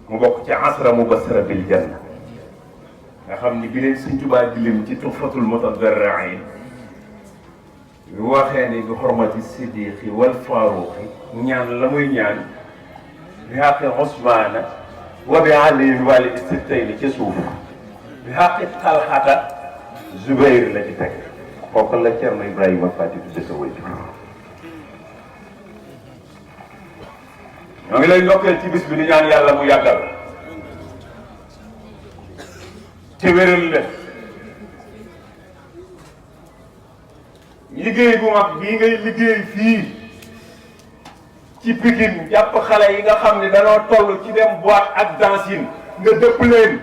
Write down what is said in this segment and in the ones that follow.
mu bokk ci asra mubassara bil janna nga xam ni bi leen Sëñ Tuubaa di lim ci tuhfatul mutadarriin bi waxee ni bi xormati siddiqi wal faaruqi ñaan la muy ñaan bi xaqi Usmaana wa bi aliyin wali istibtayni ci suuf bi xaqi Talxata Zubayr la ci teg kooku la Cerno Ibrahima Fati tudde sa wëy ñoo ngi lay ndokkeel ci bis bi di ñaan yàlla mu yàggal te wéral la liggéey bu mag bii ngay liggéey fii ci Pikine jàpp xale yi nga xam ne danoo toll ci dem boîte ak dancing nga dëpp leen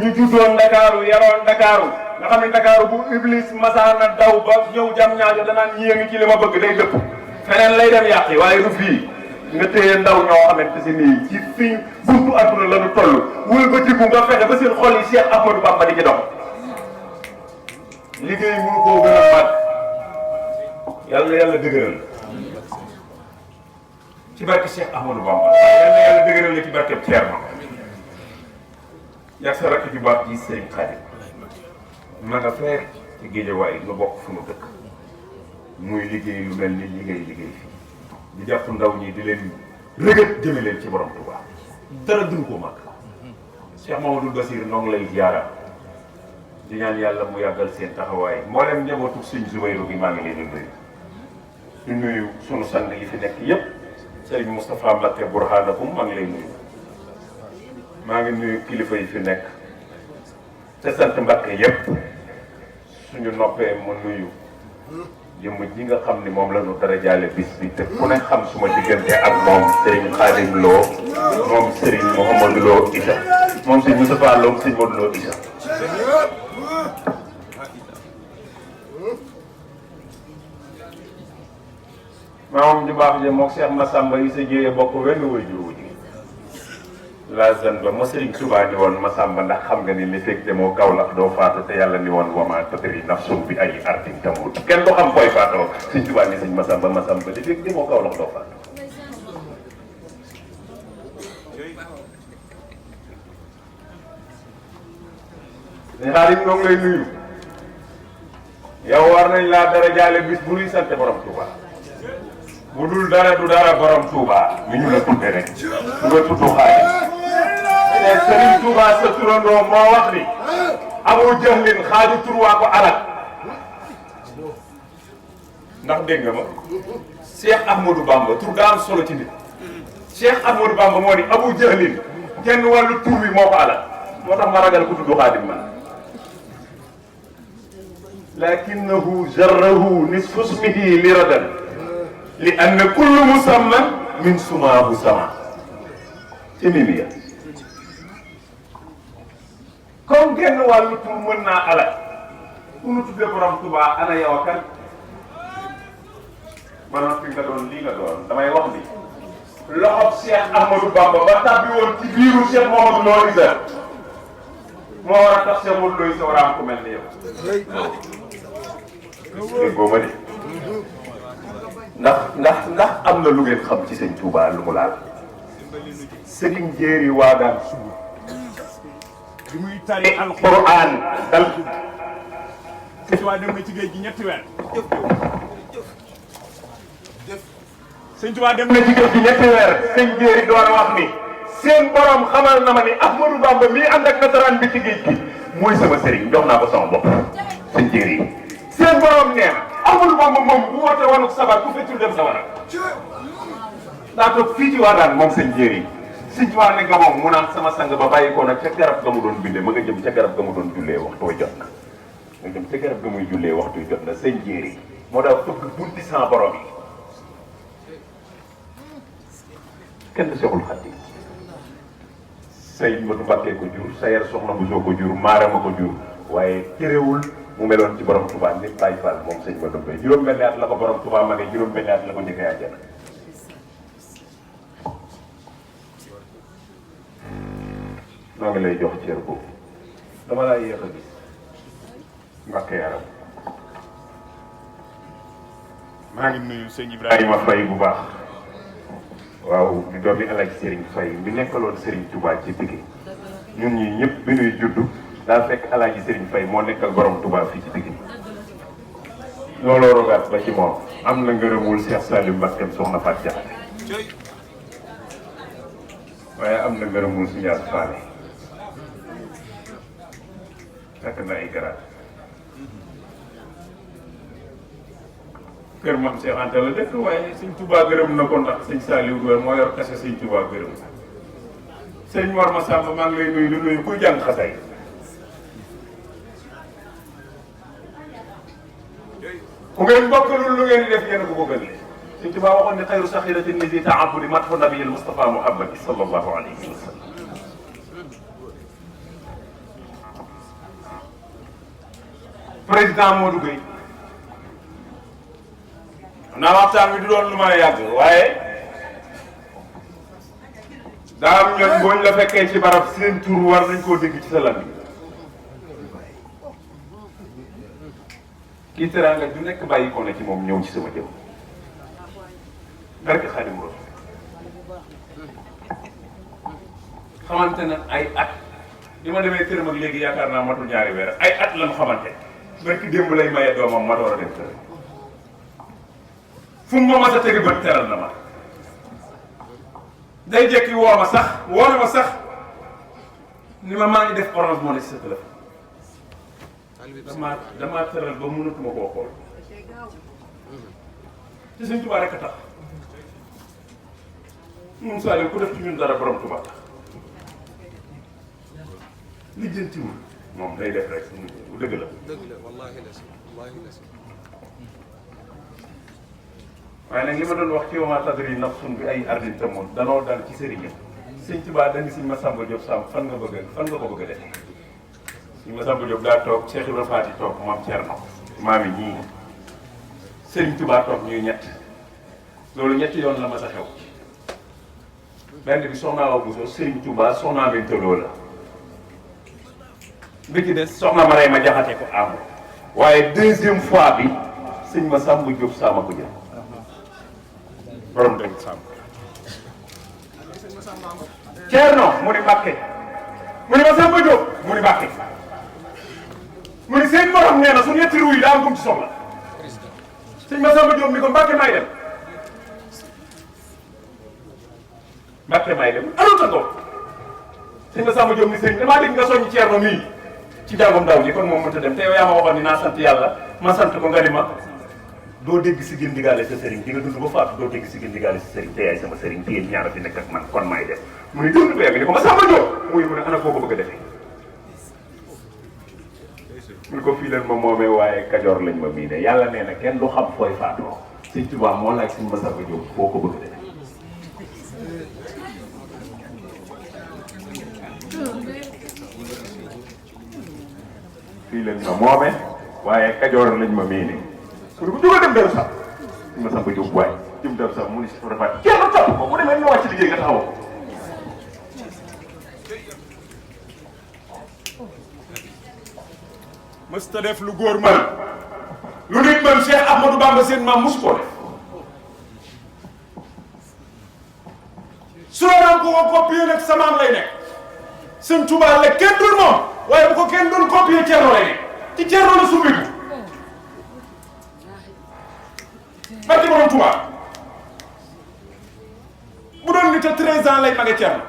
ñu juddoon Ndakaaru yaroon Ndakaaru nga xam ne Ndakaaru bu Iblis masaana daw ba ñëw jam ñaajo danaan ñi ngi ci li ma bëgg day dëpp feneen lay dem yàqi waaye du fii nga téye ndaw ñoo xamante si nii ci fii buntu adduna la ñu toll wëlbatiku nga fexe ba seen xol yi Cheikh Ahmadou Bamba di ci dox liggéey mënu koo gën a mat yàlla na yàlla dëgëral ci barke Cheikh Ahmadou Bamba yàlla na yàlla dëgëral la ci barke Thierno yaa sa rakk ju baax ji Serigne Khadim ma nga feer ci Géejawaay nga bokk fu nu dëkk muy liggéey lu mel ni li ngay liggéey fii di jàpp ndaw ñi di leen rëgët jëme leen ci borom Tuubaa dara dul ko mag Cheikh Mamadou Bassir noo ngi lay ziara di ñaan yàlla mu yàggal seen taxawaay mboolem njabootu Sëñ Zubayru gi maa ngi leen di nuyu di nuyu sunu sang yi fi nekk yépp Serigne Moustapha Mbacké Burhanakum maa ngi lay nuyu maa ngi nuyu kilifa yi fi nekk te sant Mbacké yépp suñu noppee ma nuyu jëmm ji nga xam ni moom la ñu dara jaale bis bi te ku ne xam suma diggante ak moom Serigne Khadim Lo moom Serigne Mouhamadou Lo Issa moom Serigne Moustapha Lo Serigne Modou Lo Issa maamam ju baax je mook Cheikh Massamba yi sa jéeye bokk wenn way juwu ji la zan ba ma Serigne Touba ni woon Massamba ndax xam nga ni li fekk demoo Kaolack doo faatu te yàlla ni woon wama tadri nafsun bi ay ardin tamut kenn du xam koy faatoo Serigne Touba ni Serigne Massamba Massamba li fekk demoo Kaolack doo faatu ni xaarim ñoo ngi lay nuyu yow war nañ laa dara jaale bis bu ñuy sant borom Touba bu dul dara du dara borom Touba mi ñu la tudde rek du nga tudd xaadim te Serigne Touba sa turandoo moo wax ni Abu Jahlin xaaju tur waa ko alal ndax dégg nga ma Cheikh Ahmadou Bamba tur daa am solo ci nit Cheikh Ahmadou Bamba moo ni Abu Jahlin kenn wàllu tur wi moo ko alal moo tax ma ragal ku tudd xaadim man lakinahu jarrahu nisfu ismihi li radan li anna kullu musamman min sumaahu sama ci mimiya comme genn wàllu tur mën naa alal ku nu tudde borom Tuubaa ana yow kan ma noon fi nga doon lii nga doon damay wax ni loxob Cheikh Ahmadou Bamba ba tàbbi woon ci biiru Cheikh Mamadou Lo Issa moo war a tax Cheikh Modou Lo Issa war a am ku mel ni yow déggoo ma de ndax am na lu ngeen xam ci Sëñ Tuubaa lu mu laal Serigne Jéeri waagaan subu bi muy tari alquran dal Sëñ Tuubaa dem na ci géej gi ñetti weer Sëñ Tuubaa dem na ci géej gi ñetti weer Sëñ Jéeri door a wax ni seen borom xamal na ma ni Ahmadou Bamba mii ànd ak nasaraan bi ci géej gi mooy sama sëriñ jox naa ko sama bopp Sëñ Jéeri seen borom nee na Ahmadou Bamba moom bu woote woon sabar ku feccul dem sawara daa toog fii ci waadaan moom Sëñ Jéeri Sëñ Tuubaa ne nga moom mu naan sama sang ba bàyyi ko nag ca garab ga mu doon bindee ma nga jëm ca garab ga mu doon jullee waxtu jot na nga jëm ca garab ga muy jullee waxtu jot na Sëñ Jéeri moo daa fëgg bunti sans borom yi kenn du Seexul Xadiim Sëñ Madu Mbàkke ko jur Sayer Soxna Buso ko jur Maarama ko jur waaye terewul mu meloon ci borom Touba nit Baay Faal moom Sëñ Madu Mbay juróom-benni at la ko borom Touba ma ne juróom-benni at la ko njëkkee àjjana noo ngi lay jox cër boobu dama laa yéex a gis Mbàkke yaram maa ngi nuyu Sëñ Ibrahima Fay bu baax waaw di doomi Alaaji Serigne Faye bi nekkaloon Serigne Touba ci Pikine ñun ñii ñëpp bi ñuy juddu daa fekk Alaaji Serigne Faye moo nekkal borom Touba fii ci Pikine looloo rogaat ba ci moom am na ngërëmul Cheikh Salim Mbakkeem soxna Faat Jaxate waaye am na ngërëmul si Ndiass Faale fekk na ay garaat kër Mame Cheikh Anta la dëkk waaye sëñ Touba gërëm na ko ndax sëñ Saliou Goor moo yor kase sëñ Touba gërëm sëñ Mor Massamba maa ngi lay nuyu di nuyu kuy jàng xasay ku ngeen bokkalul lu ngeen di def yéen a ko bëggal le sëñ Touba waxoon ne xayru saxiratin li taabudi matxu nabiyil Mustafa Muhammad sallallahu alayhi wa sallam président Modou Gueye naa waxtaan wi du doon lu mën a yàgg waaye daa am ñoom booñ la fekkee ci barab seen tur war nañ koo dégg ci sa làmmiñ kii teraanga du nekk bàyyi ko na ci moom ñëw ci sama jëm barke Xaadimu Rasuul xamante na ay at bi ma demee këram ak léegi yaakaar naa matul ñaari weer ay at lañu xamante barki démb lay maye doomam ma door a dem kër fu mu ma mas a tegi bët teral na ma day jekki woo ma sax woo na ma sax ni ma maa ngi def orange moo ne ci sa téléphone damaa teral ba mënatuma koo xool te Sëñ Tuubaa rek a tax ñun Saliou ku def ci ñun dara borom Tuubaa tax lijjantiwul moom day def rek bu dëgg la wallaahi la waaye nag li ma doon wax ci wa maa tadrii nafsun bi ay ardin tamuut danoo dal ci sëriñam Sëñ Tuubaa dañu Sëñ Massamba Diop Samb fan nga ko bëgg a def Sëñ Massamba Diop daa toog Cheikh Ibrahima Faty toog Maam Thierno maami ñii Sëriñ Tuubaa toog ñuy ñett loolu ñetti yoon la ma sa xew benn bi soxna Awa Bousso Sëriñ Tuubaa soxna Aminta Lo la bi ci des soxna Marema Jaxate ko am waaye deuxième fois bi Sëñ Massamba Diop Samb ko jël borom dëgg Samb Thierno mu ni Mbàkke mu ni Massamba Diop mu ni Mbàkke mu ni seen borom nee na su ñetti ruu yi daa am gum ci soxla Sëñ Massamba Diop ni ko Mbàkke may dem Mbàkke may dem allo ta ngoog Sëñ Massamba Diop ni sëñ damaa dégg nga soññ Thierno mii ci jàngum ndaw ji kon moom mënta dem te yow yaa ma waxoon ni naa sant yàlla ma sant ko nga ni ma doo dégg si gën digaale sa sëriñ di nga dund ba faatu doo dégg si gën digaale sa sëriñ te yaay sama sëriñ te yéen ñaara fi nekk ak man kon maay def mu ne dund ko yàgg ni ko Massamba Diop muy mu ne ana foo ko bëgg a defee mu ne ko fii leen ma moomee waaye Kajoor lañ ma miine yàlla nee na kenn du xam fooy faatoo Sëñ Tuubaa moo laaj Sëñ Massamba Diop foo ko bëgg a defee fii leen ma moomee waaye Kajoor lañ ma miine pour bu jógee dem Darou Sax Sëñ Massamba Diop waaye jëm Darou Sax mu ni si rafet kenn topp ko bu demee nga wàcc liggéey nga taxaw ko mësta def lu góor mën lu nit mën Cheikh Ahmadou Bamba seen maam mosu koo def su la ko copier nag sa maam lay nekk Sëñ Tuubaa la kenn dul moom waaye bu ko kenn dul copier Thierno lay nekk ci Thierno la sumbiku barke borom Tuubaa bu doon nit a 13 ans lay mage Thierno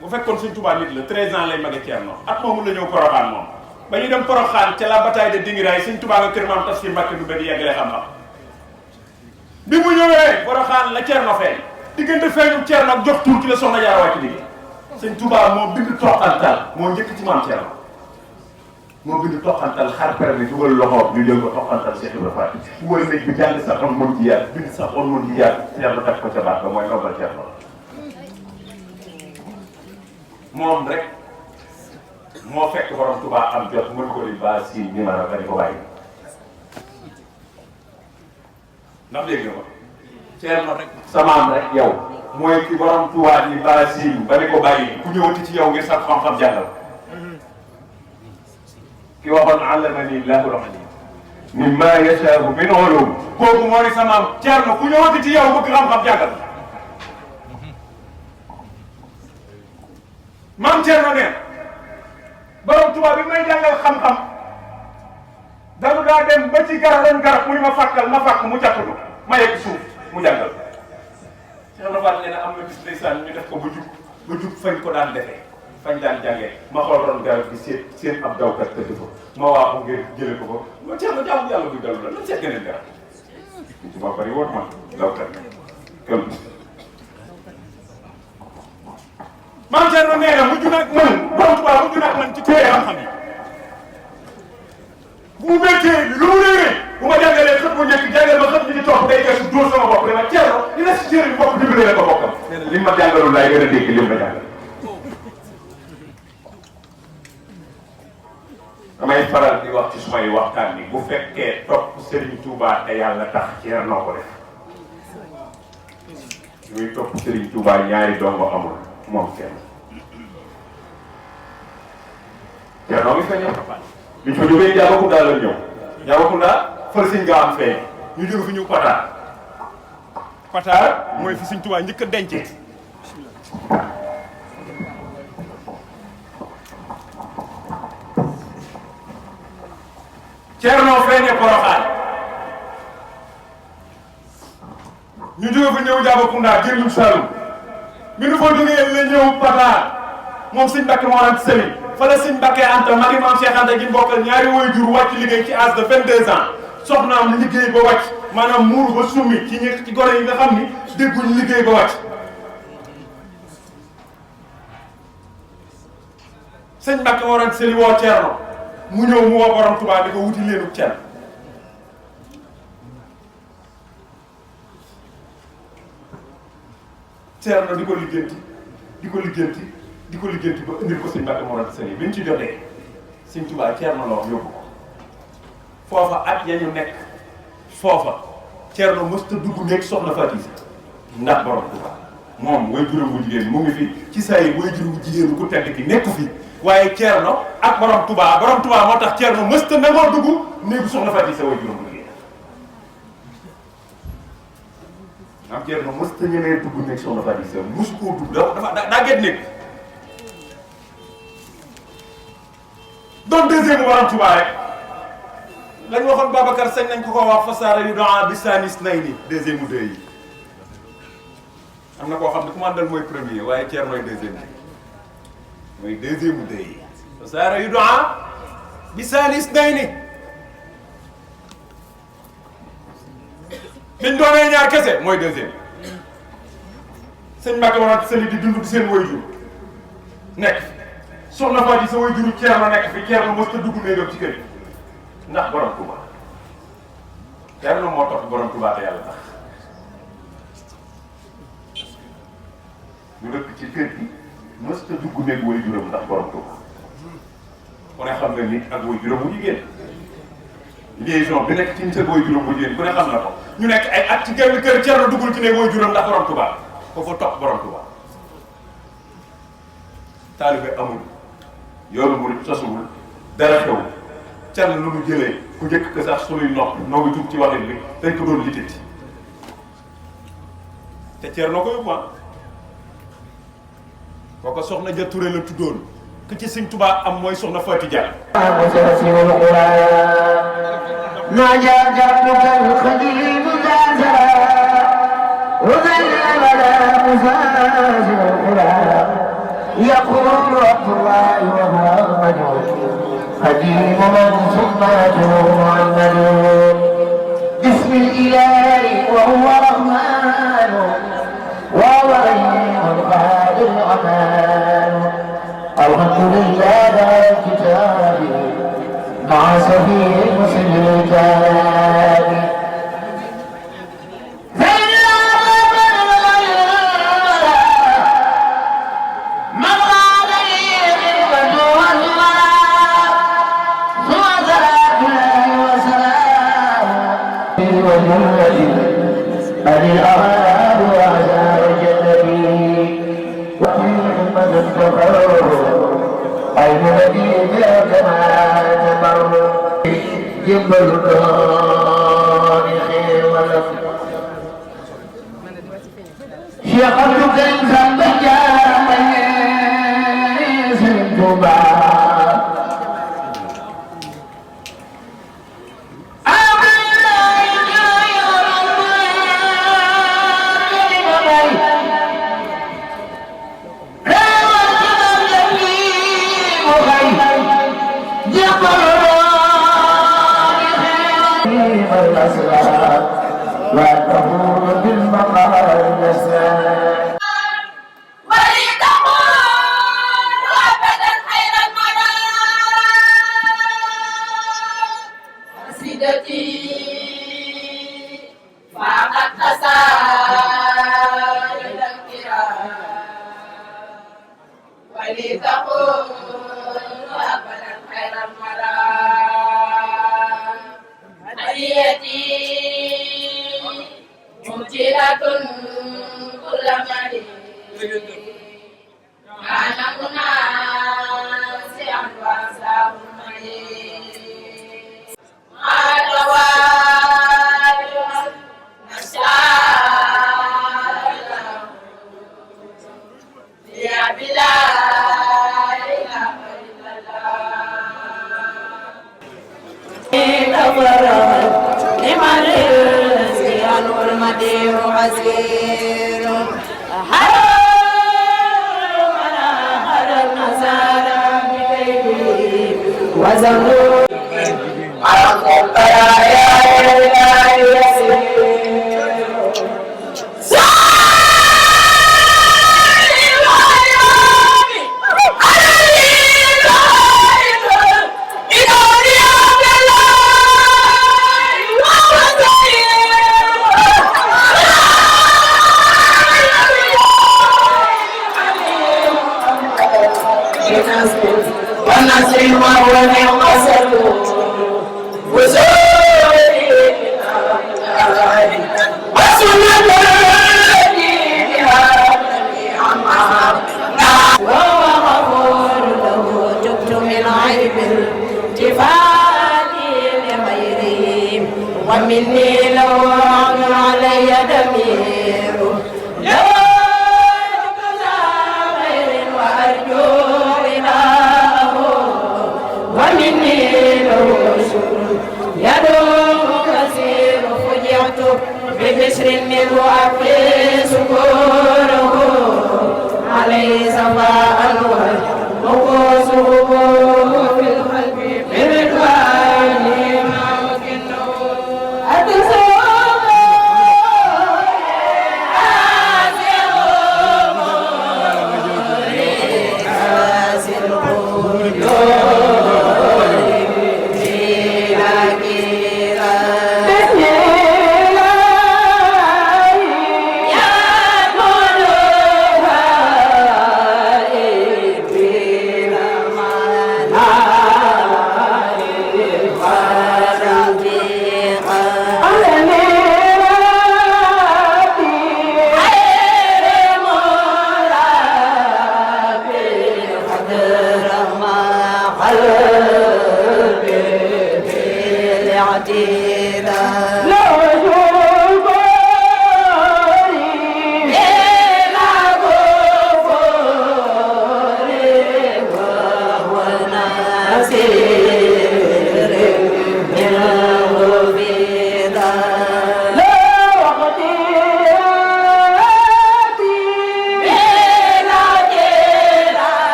bu fekkoon Sëñ Tuubaa nit la 13 ans lay mage Thierno at moomu la ñëw Porokhane moom ba ñu dem Porokhane ca la bataille de Dingiraay Sëñ Tuubaa nga kër maam Tafsir Mbàkke du benn yeggale xam-xam bi mu ñëwee Porokhane la Thierno feeñ diggante feeñu Thierno ak jox tuur ci la soxna Jaara wàcc liggéey Sëñ Tuubaa moo bind toqantal moo njëkk ci maam Thierno moo bind toqantal xar pere bi dugal loxoom ñu jël ko toqantal Cheikh Ibrahima Faty dugal néeg bi jàng sax on mën ci yaat bind sax on mën ci yaat Thierno teg ko ca baax ba mooy ndombal Thierno moom rek moo fekk borom Tuubaa am jot mën ko di baa si numéro ba di ko bàyyi ndax dégg nga ko Thierno rek samaam rek yow mooy ki borom Tuubaa ni baa si ba di ko bàyyi ku ñëwati ci yow ngir sax xam-xam jàngal ki waxoon allamani llaahu al-aliim mimmaa yashaa'u min uluum kooku moo ni samaam Thierno ku ñëwati ci yow bëgg xam-xam jàngal maam Thierno nee borom Tuubaa bi may jàngal xam-xam dañu daa dem ba ci garab mu ni ma fàkkal ma fàkk mu jàppatu ma yegg suuf mu jàngal. Cheikh Rafal nee na am na bis ndeysaan ñu def ko ba jug fañ ko daan defee fañ daan jàngee ma xool ron garab gi seen ab dawkat tëdd fa ma waaxu ngir jëlee ko ko ma Thierno jaamu yàlla buy dellu la lan seet geneen garab ci ma bari woon man dawkat këm maam Thierno nee na mujj nag man borom Tuubaa mujj nag man ci téere xam-xam yi bu mu méttee lu mu réeree bu ma jàngalee xët bu njëkk jàngal ma xët bi ci topp day gëstu dóor sama bopp dama Thierno li des ci téere bi bopp dimbale la ko bokkam nee na li ma jàngalul laay gën a dégg li ma jàngal damay faral di wax ci sumay waxtaan ni bu fekkee topp Serigne Touba te yàlla tax Thierno ko def ñuy topp Serigne Touba ñaari dongo amul moom Thierno ngi feeñoo bi ñu fa jógee Diabacounda la ñëw Diabacounda fële Sëñ Gaawaan feeñ ñu jóge fi ñu Pataar mooy fi Sëñ Touba njëkk a dencee Thierno feeñee Porokhane ñu jóge fa ñëw Diabacounda jëriñu Saloum mi nu fa jógee la ñëw Pataar moom Sëñ Mbàkke moo naan sëriñ fa la Sëñ Mbàkke Anta magi maam Cheikh Anta gi bokkal ñaari waajur wàcc liggéey ci âge de 22 ans soxnaam liggéey ba wàcc maanaam muuru ba summi ci gone yi nga xam ni dégguñ liggéey ba wàcc Sëñ Mbàkke moo naan sëriñ woo Thierno mu ñëw mu woo borom Tuubaa di ko wuti leenu Thierno Thierno di ko liggéenti ba indil ko Sëñ Mbàkke moo doon sëñ bi ñu ci jotee Sëñ Tuubaa Thierno la wax yóbbu ko foofa at ya ñu nekk foofa Thierno mësta dugg nekk soxna Fatisa ndax borom Tuubaa moom way juróom bu jigéen mu ngi fi ci saa yi way juróom bu jigéen ku tedd ki nekku fi waaye Thierno ak borom Tuubaa moo tax Thierno mësta nangoo dugg néegu soxna Fatisa way juróom bu jigéen am Thierno mësta ñemee dugg nekk soxna Fatisa mësu koo dugg daa gét nekk doon deuxième borom Tuubaa rek lañ waxoon Babacar sañ nañ ko wax fasaara yu doon bisanis nay ni deuxième mu deux yi am na koo xam ne ku ma àndal mooy premier waaye Thierno mooy deuxième mu deux yi fasaara yu doon bisanis nay ni biñ doonee ñaar kese mooy deuxième sëñ Mbàkke woon sëli di dund di seen waajur nekk soxna Faty sa waajuru Thierno nekk fi Thierno mos ta dugg néegam ci kër ndax borom Touba Thierno moo topp borom Touba te yàlla tax ñu dëkk ci kër gi mos ta dugg néeg waajuram ndax borom Touba ku ne xam nga nit ak waajuram bu jigéen liaison bi nekk ci nit ak waajuram bu jigéen ku ne xam na ko ñu nekk ay at ci genn kër Thierno duggul ci néeg waajuram ndax borom Touba foofu topp borom Touba taalibe amul yoonu murid sosuwul dara xewul Thierno lu mu jëlee ku njëkk que sax sunuy nopp noo ngi tuub ci waxin bi dañ ko doon lijjanti te Thierno ko yóbbu kooku soxna Ja Touré la tuddoon ku ci Sëñ Tuubaa am mooy soxna Faty Dia يقول عبد الله ومحمد قديم من سماته محمد بسم الإله وهو رحمن وهو رحيم القادر الأمان الحمد لله على الكتاب مع سفيه المسلم الكتاب أن الأراب وأعزار جنبي ومن التقرب عين نبي بلا كما تمر جبل الدار خير ولم شيخ عبدك إنسان بجامل الأسرار وأنه بالمقام الأسرار فقد خسائر الكرام ولتقول أبدا خير المرام هديتي مجيرة كل مريض كان مناسعا وأسلام المريض ما توالي يا بلا إله إلا الله لمن الزيان والمديح عسير هر النصارى بكيده وزنوا أرقب يا إله يسير ونصر وهو نعم سلوك وزوري وسنة بها وهو غفور له جبت من عيب التفاتي لغيره ومني لو علي ضمير لو غير وأرجو ومني له شكر يدوم كثير فجعت ببشر منه أكفي سكوره عليه صفاء ومقوسه في القلب بالرضوان ما وكنه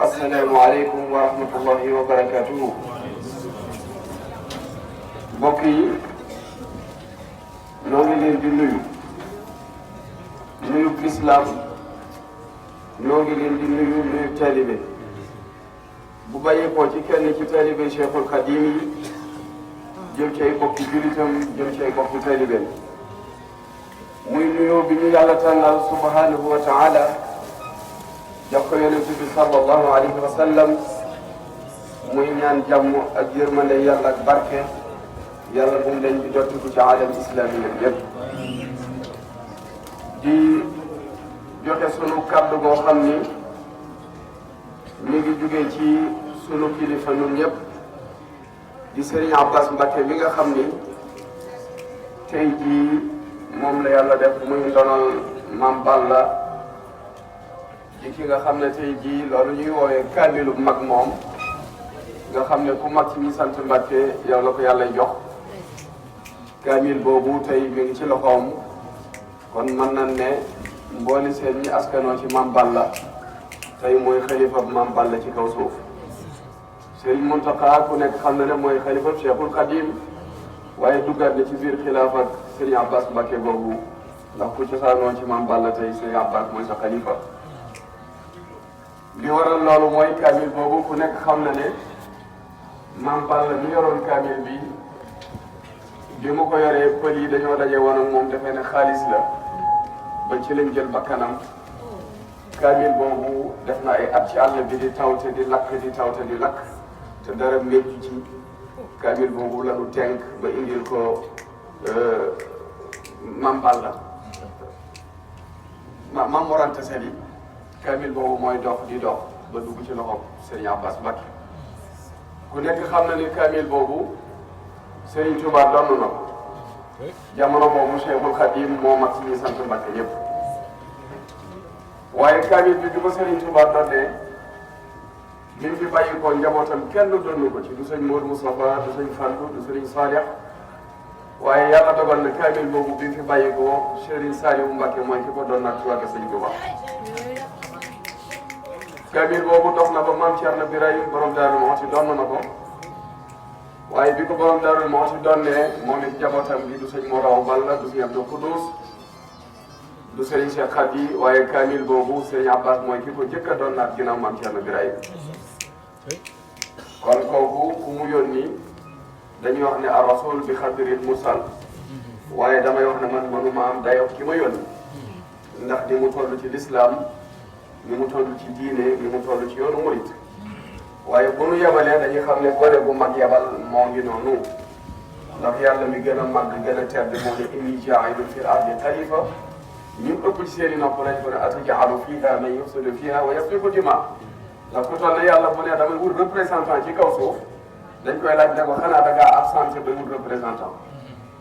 asalaamaaleykum wa rahmatullahi wa barakatuhu. Mbokk yi noo ngi leen di nuyu nuyu lislaam noo ngi leen di nuyu taalibe bu bàyyeekoo ci kenn ci taalibe Cheikhul Khadim yi jëm ci ay bokki jullitam jëm ci ay bokki taalibeem muy nuyoo bi ñu yàlla tànnal subhanahu wa taala jox ko yonent bi sallallahu alayhi wa sallam muy ñaan jàmm ak yërmande yàlla ak barke yàlla bu mu leen di dottiku ci aalam islami yëpp di joxe sunu kàddu goo xam ni mi ngi jugee ci sunu kilifa ñun ñëpp di Serigne Abbas Mbacké mi nga xam ni tey jii moom la yàlla def muy ndonal Maam Balla di ki nga xam ne tey jii loolu ñuy woowee kaamilu mag moom nga xam ne ku mag ci ñi sant Mbacké yow la ko yàlla jox kaamil boobu tey mi ngi ci loxoom kon mën nañ ne mbooli seen ñi askanoo ci Maam Balla tey mooy xalifa Maam Balla ci kaw suuf Serigne Mountakha ku nekk xam na ne mooy xalifa Cheikhul Khadim waaye duggaat na ci biir xilaaf ak Serigne Abbas Mbacké boobu ndax ku cosaanoo ci Maam Balla tey Serigne Abbas mooy sa xalifa li waral loolu mooy kaamil boobu ku nekk xam na ne Maam Balla mi yoroon kaamil bi mu ko yoree pël yi dañoo daje woon ak moom defee ne xaalis la ba ci lañ jël bakkanam kaamil boobu def na ay at ci àll bi di tawte di lakk di tawte di lakk te dara métti ci kaamil boobu la ñu tenk ba indil ko Maam Balla Maam Mor Anta Sali kaamil boobu mooy dox di dox ba dugg ci loxo Serigne Abbas Mbacké ku nekk xam na ni kaamil boobu Serigne Touba donn na ko jamono boobu Cheikhul Khadim moo mag ci ñi sant Mbacké yëpp waaye kaamil bi ko Serigne Touba donnee bi mu fi bàyyi ko njabootam kenn donn ko ci du sëñ Modou Moustapha du sëñ Fallou du Serigne Salih waaye yàlla dogal na kaamil boobu bi mu fi bàyyi ko Serigne Saliou Mbacké mooy ki ko doon nag ci wàllu sëñ Touba kaamil boobu dox na ba Maam Thierno Birahim borom Daaru Muxti donn na ko waaye bi ko borom Daaru Muxti donnee moom it njabootam bi du sëñ Moraw Balla du sëñ Abdou Koudous du Serigne Cheikh Khady waaye kaamil boobu Serigne Abbas mooy ki ko jëkk a doon naat ginnaaw Maam Thierno Birahim kon kooku ku mu yónni dañuy wax ne ar rasul bi xadril mursal waaye damay wax ne man manuma am dayoo ki ma yónni ndax ni mu toll ci lislaam ni mu toll ci diine ni mu toll ci yoonu murit waaye bu nu yebalee dañuy xam ne gone bu mag yebal moo ngi noonu ndax yàlla mi gën a mag gën a tedd moo ne inni jaa'ilun fil ardi xalifa ñun ëpp ci seen i nopp lañ ko ne ataj'alu fiihaa man yufsidu fiihaa wa yasfiku dimaa ndax ku toll ne yàlla bu ne damay wut représentant ci kaw suuf dañ koy laaj ne ko xanaa da ngaa absenté ba wut représentant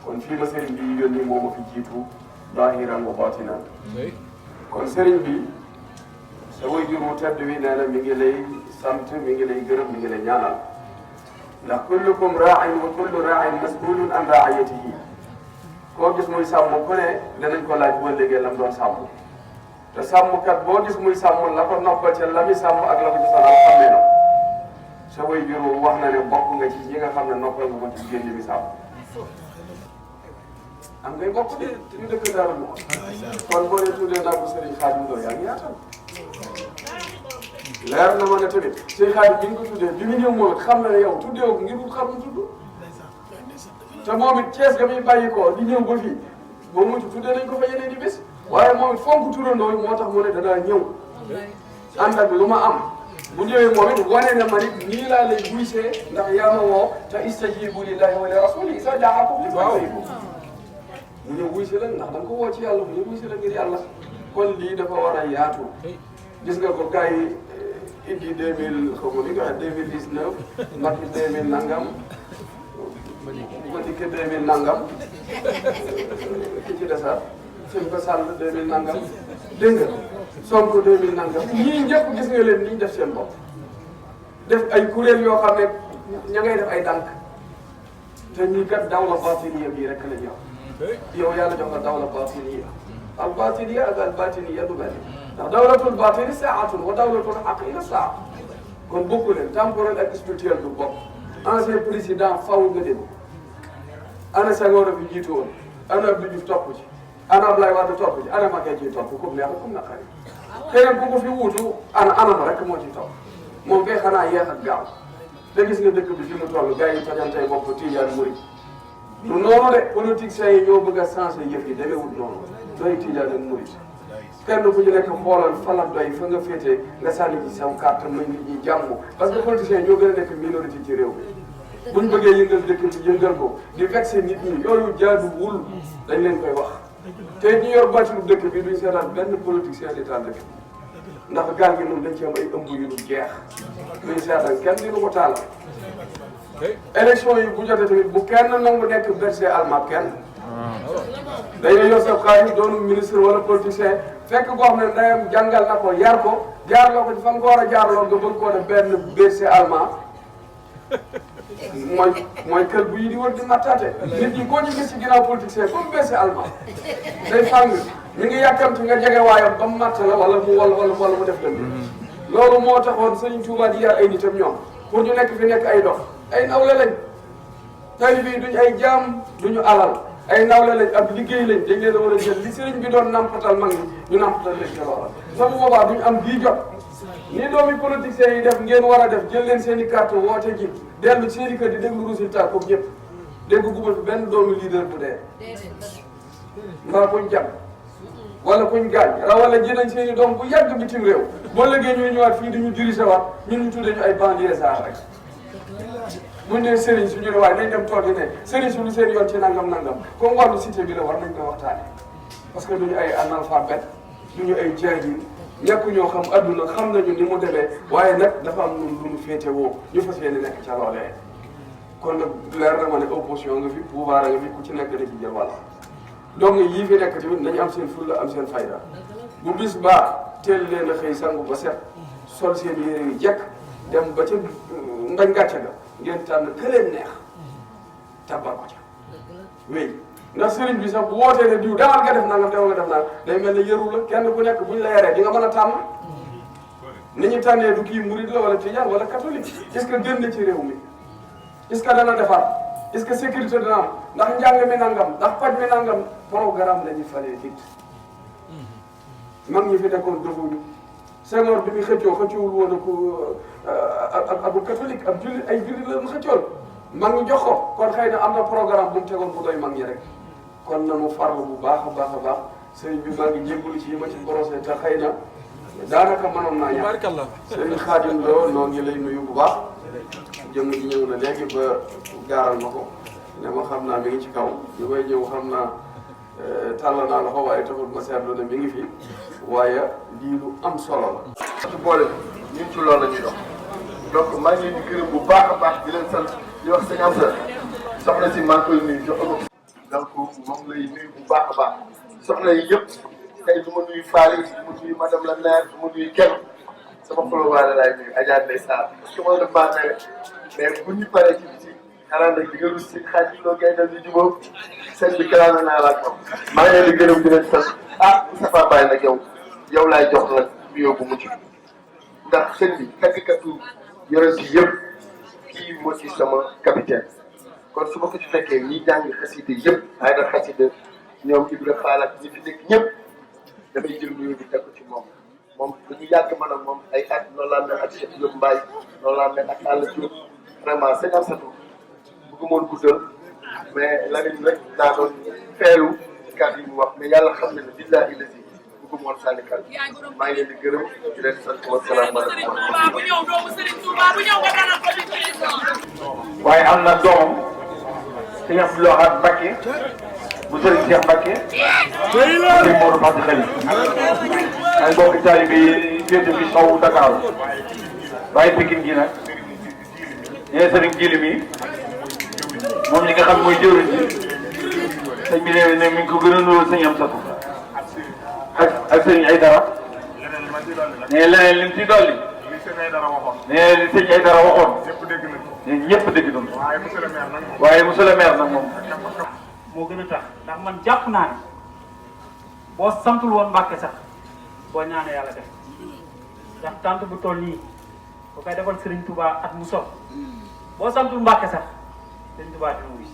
kon fii ma sëriñ bi yónni moo ma fi jiitu zaahiran wa baatinan kon sëriñ bi sa waajur wu tedd wi nee na mi ngi lay sant mi ngi lay gërëm mi ngi lay ñaanal ndax kullukum raa'in wa kullu raa'in mas'ulun an ra'iyatihi koo gis muy sàmm ku ne danañ ko laaj boo léegi lam doon sàmm te sàmmkat boo gis muy sàmm la ko noppal ca la muy sàmm ak la ko ci sonal xamee na sa waajur wax na ne bokk nga ci ñi nga xam ne noppal nga ko ci génn li muy sàmm am ngay bokk de ñu dëkk Daaru Muxti kon boo dee tuddee naa ko Serigne Khadim Lo yaa ngi yaatal leer na ma ne tamit Serigne Khadim bi nga ko tuddee bi mu ñëw moom it xam na ne yow tuddee ko ngir wut xam mu tudd te moom it Thiès ga muy bàyyi ko di ñëw ba fii boo mujj tuddee nañ ko fa yeneen di bés waaye moom it fonk turandoo moo tax mu ne danaa ñëw ànd ak lu ma am bu ñëwee moom it wane na ma nit nii laa lay buysee ndax yaa ma woo te istajibu lillahi wa li rasuli isa jaakum li mu ñëw wuy si la ndax da nga ko woo ci yàlla mu ñëw wuy si la ngir yàlla kon lii dafa war a yaatu gis nga ko gars yi indi 2000 xaw ma ni nga waxee 2019 Macky 2000 nangam ma dikkee 2000 nangam ki ci desaat sëñ Ba Sall 2000 nangam dégg nga Sonko 2000 nangam ñii ñëpp gis nga leen ni ñu def seen bopp def ay kuréel yoo xam ne ña ngay def ay dànk te ñii kat dawla batiniya bii rek la ñu yow yàlla jox la dawla batiniya al batiniya ak al batiniya du benn ndax dawlatul batini saatun wa dawlatul haqiqa saa kon bokku leen temporel ak spirituel du bokk ancien président faw nga dem ana Senghor bi jiitu woon ana Abdou Diouf topp ci ana Abdoulaye Wade topp ci ana Macky ciy topp comme neex comme naqari keneen ku ko fi wuutu anam rek moo ciy topp moom kay xanaa yeex ak gaaw te gis nga dëkk bi fi mu toll gars yi tojantey bopp Tijaan Murid du noonu de politiciens yi ñoo bëgg a changé yëf yi demeewul noonu doy Tijaan ak Murid kenn ku ci nekk xoolal fa doy fa nga féetee nga sànni ci saw carte may nit ñi jàmm parce que politiciens yi ñoo gën a nekk minorité ci réew mi buñ bëggee yëngal dëkk bi yëngal ko di vexé nit ñi yooyu jaaduwul dañ leen koy wax te ñu yor bàccilu dëkk bi duñ seetaan benn politicien di taal dëkk bi ndax gaal gi noonu dañ ci am ay ëmb yu dul jeex duñ seetaan kenn dinu ko taalal élection yi bu jotee tamit bu kenn nangu nekk berger allemand kenn day na yor sa xaalis doonu ministre wala politicien fekk koo xam ne ndeyam jàngal na ko yar ko jaarloo ko ci fa nga ko war a jaarloo nga bëgg koo def benn berger allemand mooy kël bu yi di wër di mattaate nit ñi koo ñu gis ci ginnaaw politicien comme berger allemand day fàng ñu ngi yàkkamti nga jege waayam ba mu matt la wala mu def dëgg loolu moo taxoon Sëriñ Tuubaa di yar ay nitam ñoom pour ñu nekk fi nekk ay dox ay nawle lañ taalibe yi duñ ay jaam duñu alal ay nawle lañ ab liggéey lañ dañ leen a war a jël li sëriñ bi doon nampatal mag ñi ñu nampatal leen ca loola soo boobaa duñ am bii jot ni doomi politiciens yi def ngeen war a def jël leen seen i carte woote ji dellu seen i kër di déglu résultat comme ñëpp dégg guma fi benn doomu leader bu dee mbaa kuñ jàpp wala kuñ gaañ rawale ji nañ seen i doom bu yàgg bitim réew boo léegi ñuy ñëwaat fii di ñu dirigé waat ñun ñu tuddee ñu ay banlieusards rek buñ nee sëriñ su ñu ne waaye nañ dem toog di ne sëriñ su lu seen yoon ci nangam comme wàllu cité bi la war nañ koy waxtaane parce que duñu ay analphabète duñu ay jaahil ñàkk ñoo xam adduna xam nañu ni mu demee waaye nag dafa am lu mu féete woo ñu fas yéene nekk ca loolee kon nag leer na ma ne opposition nga fi pouvoir nga fi ku ci nekk da ci jël wàll donc yii fi nekk tamit nañu am seen fulla am seen fayda bu bis baa teel leen a xëy sangu ba set sol seen yére yu jekk dem ba ca ngañ gàcce ga ngeen tànn ka leen neex tabal ko ca wéy ndax sëriñ bi sax bu wootee ne diw demal nga def nangam demal nga def nangam day mel ne yëru la kenn ku nekk buñ la yaree di nga mën a tànn ni ñu tànnee du kii murid la wala tijaan wala catholique est-ce que gën na ci réew mi est-ce que dana defar est-ce que sécurité dana am ndax njàng mi nangam ndax paj mi nangam programme la ñu falee nit mag ñi fi nekkoon defuñu Senghor bi muy xëccoowul woon ak ab catholique ab jullit ay jullit la mu xëccool mag ñi jox ko kon xëy na am na programme bu mu tegoon bu doy mag ñi rek kon nanu farlu bu baax a baax a baax sëriñ bi maa ngi jégalu ci yi ma ci borosé te xëy na daanaka mënoon naa ñàkk sëriñ Xaadim Lo noo ngi lay nuyu bu baax jëmm ji ñëw na léegi ba gaaral ma ko ne ma xam naa mi ngi ci kaw li may ñëw xam naa tàll naa loxo waaye taxul ma seetlu ne mi ngi fi waaye lii lu am solo la. ci boole ñun ci loolu la ñuy dox donc maa ngi leen di gërëm bu baax a baax di leen sant di wax sëñ Amsa soxna si maa ngi koy nuyu jox ko donc moom lay nuyu bu baax a baax soxna yi yëpp tey du ma nuyu Faly du ma nuyu madame la maire du ma nuyu kenn sama xolo waale laay nuyu Adja Ndeye Sarr parce que moom dafa maa mais bu ñu paree ci biti xanaa nag di nga rus si xaaj yi loo gay dal di jubóo sëñ bi kalaame naa la ak moom maa ngi leen di gërëm di leen sant Moustapha Baye nag yow laay jox nag nuyoo bu mucc ndax sëñ bi tàggkatu yore si yëpp kii moo ci sama capitaine kon su ma ko ci fekkee ñi jàng xasida yëpp ay na xasida ñoom Ibra Fall ak ñi fi nekk ñëpp damay jël nuyoo bi teg ko ci moom dañu yàgg man ak moom ay at noonu laa mel ak Cheikh Diop Mbaye noonu laa mel ak Alla Diop vraiment sëñ Amsatou bëggu moon guddal mais Lamine rek daa doon feelu ci kàddu yi mu wax mais yàlla xam na ne billahi la si bëggu moon sànni kàddu maa ngi leen di gërëm di leen sant wa salaamaaleykum waaye am na doom sëñ Abdou Lahad Mbacké bu sëriñ Cheikh Mbacké sëriñ Modou Fati Xali ay mbokki taalibe yi féete fi sowu Dakar waaye Pikine gi nag ñee sëriñ Jili mi moom ñi nga xam mooy jëwriñ ji sëñ bi ne mi ngi ko gën a nuroo sëñ Amsatou ak sëñ Aydara ne leneen lim ci dolli ne li sëñ Aydara waxoon ne ñëpp dégg nañu waaye monsieur le maire nag moom moo gën a tax ndax man jàpp naa ne boo santul woon Mbàkke sax boo ñaanee yàlla def ndax tant bu toll nii bu koy defal Serigne Touba at mu sob boo santul Mbàkke sax Serigne Touba dina wuy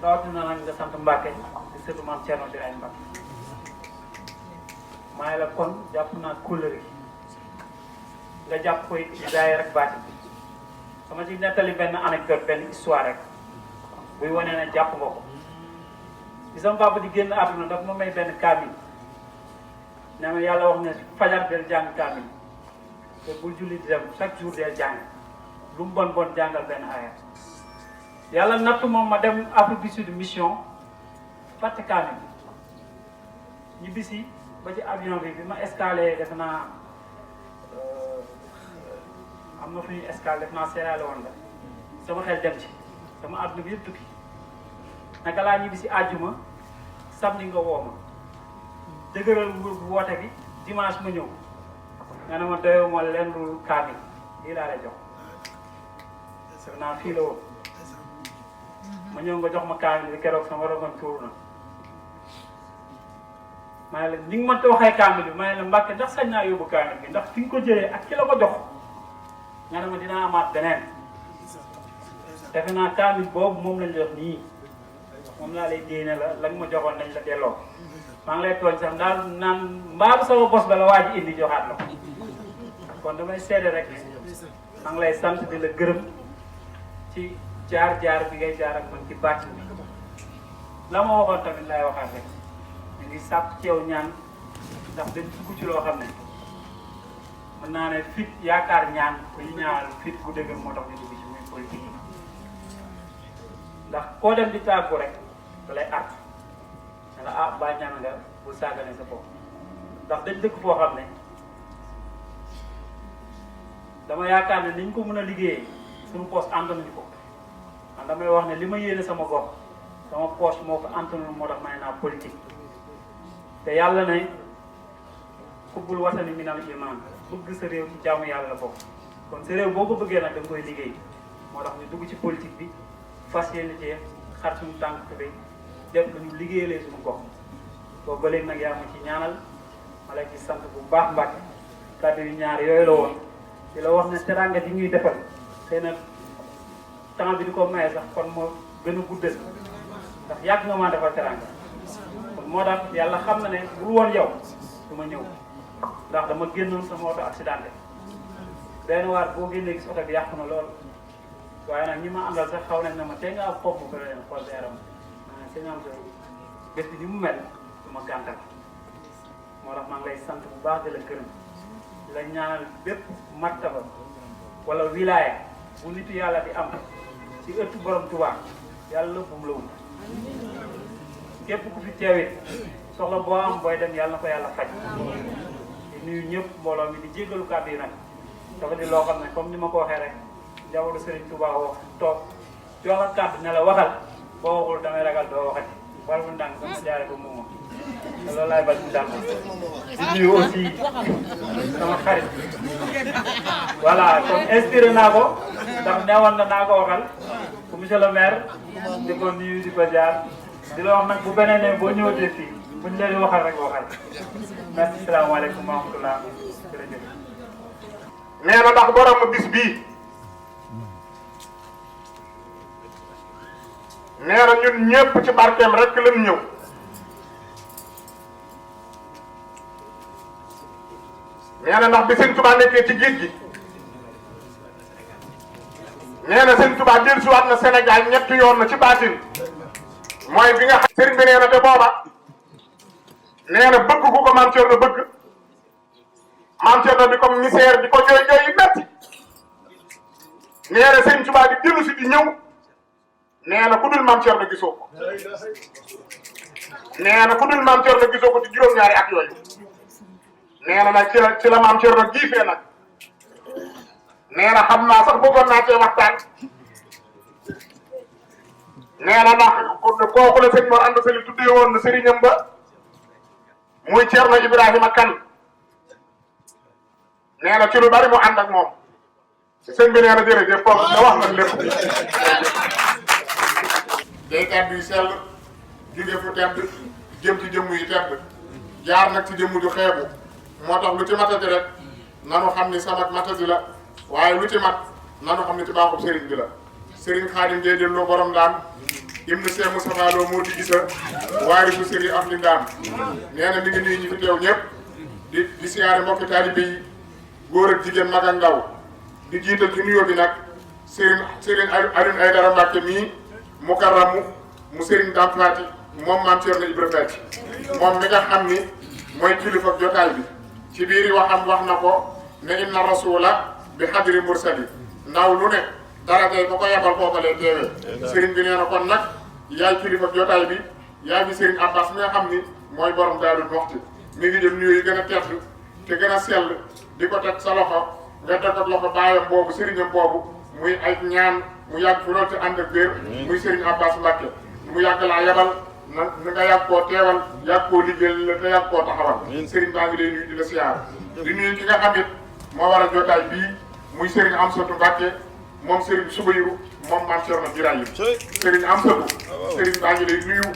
rawatina nag nga sant Mbacke di sëtu maam Thierno Birahim Mbacke maa la kon jàpp naa kóllëre nga jàpp koy jaay rek baati sama ci nettali benn anecdote benn histoire rek buy wane ne jàpp nga ko bi sama papa di génn àdduna daf ma may benn kaamil ne ma yàlla wax ne fajar del jàng kaamil te bul julli di dem chaque jour del jàng lu mu bon bon jàngal benn aaya yàlla nattu moom ma dem Afrique du Sud mission fàtte kaamil ñu bisi ba ci avion bi ma escalé def naa am na fu ñuy escale def naa Sierra Leone la sama xel dem ci sama àdduna bi yëpp tukki naka laa ñibbi si àjjuma samedi nga woo ma dëgëral woote bi dimanche ma ñëw nga ne ma doyoo ma leen lu kaamil lii laa lay jox def naa fii la woon ma ñëw nga jox ma kaamil bi keroog sama rongoñ tuur na ma ne la ni nga ma waxee kaamil bi ma ne la Mbàkke ndax sañ naa yóbbu kaamil bi ndax fi nga ko jëlee ak ki la ko jox nga ne ma dinaa amaat beneen defe naa kaamil boobu moom lañ jox nii moom laa lay déene la nga ma joxoon nañ la delloo maa ngi lay tooñ sax daal naan mbaabu sama bos ba la waa ji indi joxaat la kon damay seede rek maa ngi lay sant di la gërëm ci jaar-jaar bi ngay jaar ak man ci bàcc bi la ma waxoon tamit lay waxaat rek ñu ngi sàpp ci yow ñaan ndax dañ dugg ci loo xam ne mën naa ne fit yaakaar ñaan ku ñu ñaanal fit bu dëgër moo tax ñu dugg ci muy politique ndax koo dem di tàggu rek da lay art ne la ah baa ñaan nga bu saagane sa bopp ndax dañ dëkk foo xam ne dama yaakaar ne niñ ko mën a liggéeyee suñu poste àntanuñu ko man damay wax ne li ma yéene sama gox sama poste moo ko àntanul moo tax may naa politique te yàlla ne xubbul watani minal iman bëgg sa réew ci jaamu yàlla la bokk kon sa réew boo ko bëggee nag da nga koy liggéey moo tax ñu dugg ci politique bi fas yéene ci xar suñu tànk tubéy def lu ñu liggéeyalee suñu gox boobu ba léegi nag yaa ma ci ñaanal ma lay ci sant bu baax Mbàkke kàddu yu ñaar yooyu la woon di la wax ne teranga di ñuy defal xëy na temps bi di ko maye sax kon moo gën a guddal ndax yàgg nga maa defal teranga kon moo tax yàlla xam na ne bul woon yow du ma ñëw ndax dama génnoon sama oto accidenté benn waar boo génnee gis oto bi yàqu na lool waaye nag ñi ma àndal sax xaw nañ ne ma tey nga am xob bu bëri leen xool sa yaram maanaam sëñ am sa bés bi ni mu mel du ma gàntal moo tax maa ngi lay sant bu baax di la gërëm di la ñaanal bépp martaba wala wilaya bu nitu yàlla di am ci ëttu borom Tuubaa yàlla bu mu la wut képp ku fi teewit soxla boo am booy dem yàlla na ko yàlla faj di nuyu ñëpp mbooloo mi di jéggalu kàddu yi nag dafa di loo xam ne comme ni ma ko waxee rek njabootu Serigne Touba wax toog jox la kàddu ne la waxal boo waxul damay ragal doo waxati wala mu ndànk sama jaare ko moom te loolu laay bañ mu dal di nuyu aussi sama xarit voilà kon inspiré naa ko ndax neewoon na naa ko waxal ku monsieur le maire di ko nuyu di ko jaar di la wax nag bu beneen ne boo ñëwatee fii buñ leen waxal rek waxal merci salaamaaleykum wa rahmatulah jërëjëf. nee na ndax borom bis bii nee na ñun ñëpp ci barkeem rek lañ ñëw nee na ndax bi sëñ Tuubaa nekkee ci géej gi nee na sëñ Tuubaa dellusiwaat na Sénégal ñetti yoon na ci baatin mooy bi nga xam sëriñ bi nee na te booba nee na bëgg ku ko maam Cerno bëgg maam Cerno di ko misère di ko jooy jooy yu metti nee na sëñ Tuubaa di dellu si di ñëw nee na ku dul maam Cerno gisoo ko nee na ku dul maam Cerno gisoo ko ci juróom-ñaari at yooyu nee na nag ci la maam Cerno giifee nag nee na xam naa sax bëggoon naa cee waxtaan nee na ndax kooku la sëñ Mor Anta Sali tuddee woon na sëriñam ba muy Cerno Ibrahima Kan nee na ci lu bari mu ànd ak moom sëñ bi nee na jërëjëf foofu nga wax nag lépp day kàddu yu sell jóge fu tedd jëm ci jëmm yi tedd jaar nag ci jëmm ju xeebu moo tax lu ci matati rek nanu xam ni sama matati la waaye lu ci mat nanu xam ni ci baaxub sëriñ bi la sëriñ Xaadim Géey Lo borom daan ibnu Cheikh Moustapha Lo moo di gisa waari bu sëriñ af li ndaam nee na mi ngi nuyu ñi fi teew ñëpp di siyaare mbokki taalibe yi góor ak jigéen mag ak ndaw di jiital ci nuyoo bi nag Serigne Alioune Aïdara Mbacke mii mukarramu mu Serigne Dame Fati moom maam Thierno Ibrahima Fati moom mi nga xam ni mooy kilifa jotaay bi ci biir waxam wax na ko ne inna rasula bi hadri mursali ndaw lu ne darajay ba ko yebal foofalee teewee Serigne bi nee na kon nag yaay kilifa jotaay bi yaay bi Serigne Abbas mi nga xam ni mooy borom Daaru Muxti mi ngi jël nuyoo yi gën a tedd te gën a sell di ko teg sa loxo nga teg ko loxo baayam boobu sëriñam boobu muy ay ñaan mu yàgg fu loolu te ànd ak wér muy Serigne Abbas Mbacke mu yàgg laa yebal na nga yàgg koo teewal yàgg koo liggéeyal la te yàgg koo taxawal Serigne baa ngi lay nuyu di la siyaar di nuyu ki nga xam it moo war a jotaay bii muy Serigne Amsatou Mbacke moom Serigne Soubayrou moom maam Thierno Birahim Serigne Amsatou Serigne baa ngi lay nuyu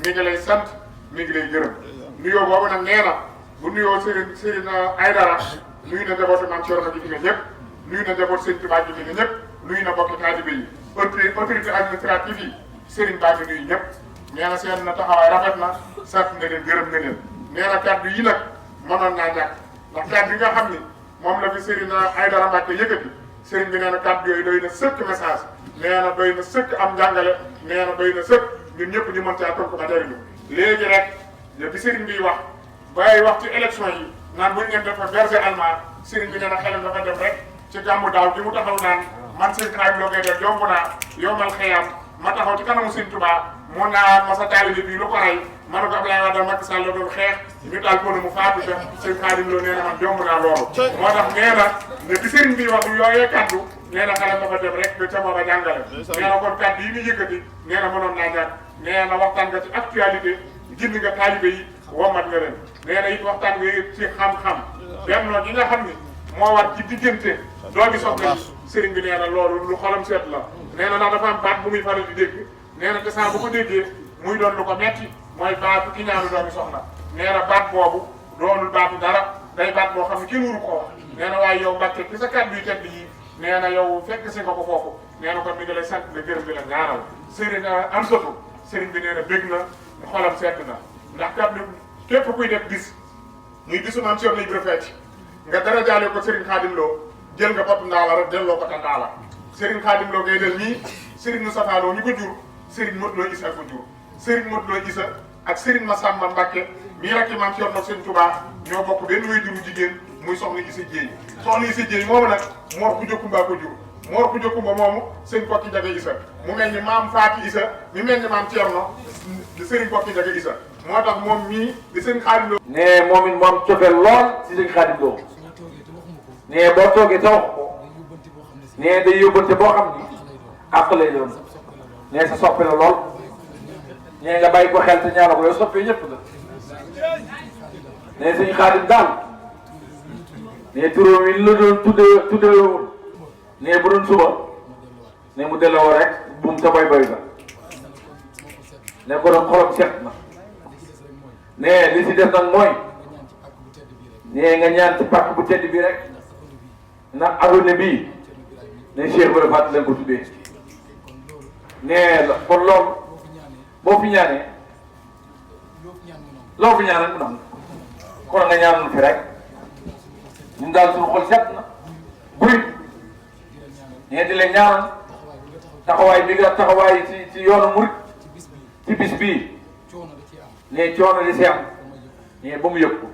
mi ngi lay sant mi ngi lay gërëm nuyoo boobu nag nee na bu nuyoo Serigne Aïdara nuyu na njabootu maam Thierno gi fi nga ñëpp nuyu na njabootu Serigne Touba gi fi nga ñëpp nuyu na bokki taalibe yi autorité administrative yi Serigne baa ngi nuyu ñëpp nee na seen na taxawaay rafet na sant na leen gërëm na leen nee na kàddu yi nag mënoon naa ñàkk ndax kàddu yi nga xam ni moom la fi Serigne Aïdara Mbacke yëkkati Serigne bi nee na kàddu yooyu doy na sëkk message nee na doy na sëkk am njàngale nee na doy na sëkk ñun ñëpp ñu mën caa tënk ba jëriñu léegi rek bi Serigne bi wax bay wax ci élection yi naan buñ ngeen def verser allemand Serigne bi nee na xelam dafa dem rek ci gàmmu daaw gi mu taxaw naan man Serigne Khadim Lo koy def jomb naa yombal xëyam ma taxaw ci kanamu Serigne Touba mu naan ma sa taalibe bi lu ko rey ma ne ko Abdoulaye Wade Macky Sall la doon xeex ñu taal ko mu faatu te Serigne Khadim Lo nee na man jomb naa loolu moo tax nee na ne bi Serigne bi wax yooyee kaddu nee na xelam dafa dem rek ba ca booba jàngale nee na kon kaddu yi ñu yëkkati nee na mënoon naa ñàkk nee na waxtaan nga ci actualité gindi nga taalibe yi womat nga leen nee na it waxtaan nga ci xam-xam bennoo gi nga xam ni moo war ci diggante doomi soxna yi Serigne bi nee na loolu lu xolam seet la nee na ndax dafa am baat bu muy faral di dégg nee na te saa bu ko déggee muy doon lu ko metti mooy baatu ki ñaanu doomi soxna nee na baat boobu doonul baatu dara day baat boo xam ne kenn wuru ko wax nee na waaye yow Mbacke ci sa kàddu yu tedd yi nee na yow fekk si nga ko foofu nee na kon mi ngi lay sant la gërëm di la ñaanal Serigne Amsatou Serigne bi nee na bég na xolam sedd na ndax kàddu képp kuy def bis muy bisu maam Thierno Ibrahima Fati nga dara jaale ko Serigne Khadim Lo jël nga bopp ndaala rek delloo ko ta ndaala Serigne Khadim Lo ngay del nii Serigne Moustapha Lo ñu ko jur Serigne Modou Lo Issa ko jur Serigne Modou Lo Issa ak Serigne Massamba Mbacke mii rakki maam Thierno Serigne Touba ñoo bokk benn way juru jigéen muy soxna Issa Dieye soxna Issa Dieye moomu nag Mor ku Jokumba ko jur Mor ku Jokumba moomu sëñ Kokki Jaga Issa mu mel ni maam Faati Issa mi mel ni maam Thierno di Serigne Kokki Jaga Issa moo tax moom mii di sëñ Khadim Lo nee moom it moom cofeel lool si sëñ Khadim Lo nee boo toogee sa wax ko nee day yóbbante boo xam ni àq lay doon nee sa soppe la lool nee nga bàyyi ko xel te ñaanal ko yow soppee ñëpp la nee sëñ Khadim daal nee turóom yi la doon tuddee woon nee bu doon suba nee mu delloo rek buum sa boy la nee ko doon xolam set na nee li si def nag mooy nee nga ñaan ci pàkk bu tedd bi rek ndax adduna bii ne Cheikh Ibrahima Fati leen ko tuddee nee kon loolu boo fi ñaanee loo fi ñaanal mu nam kon nga ñaanal fi rek ñun daal suñu xol set na buy nee di leen ñaanal taxawaay bi nga taxawaay ci yoonu murit ci bis bii nee coono di si am nee ba mu yëg ko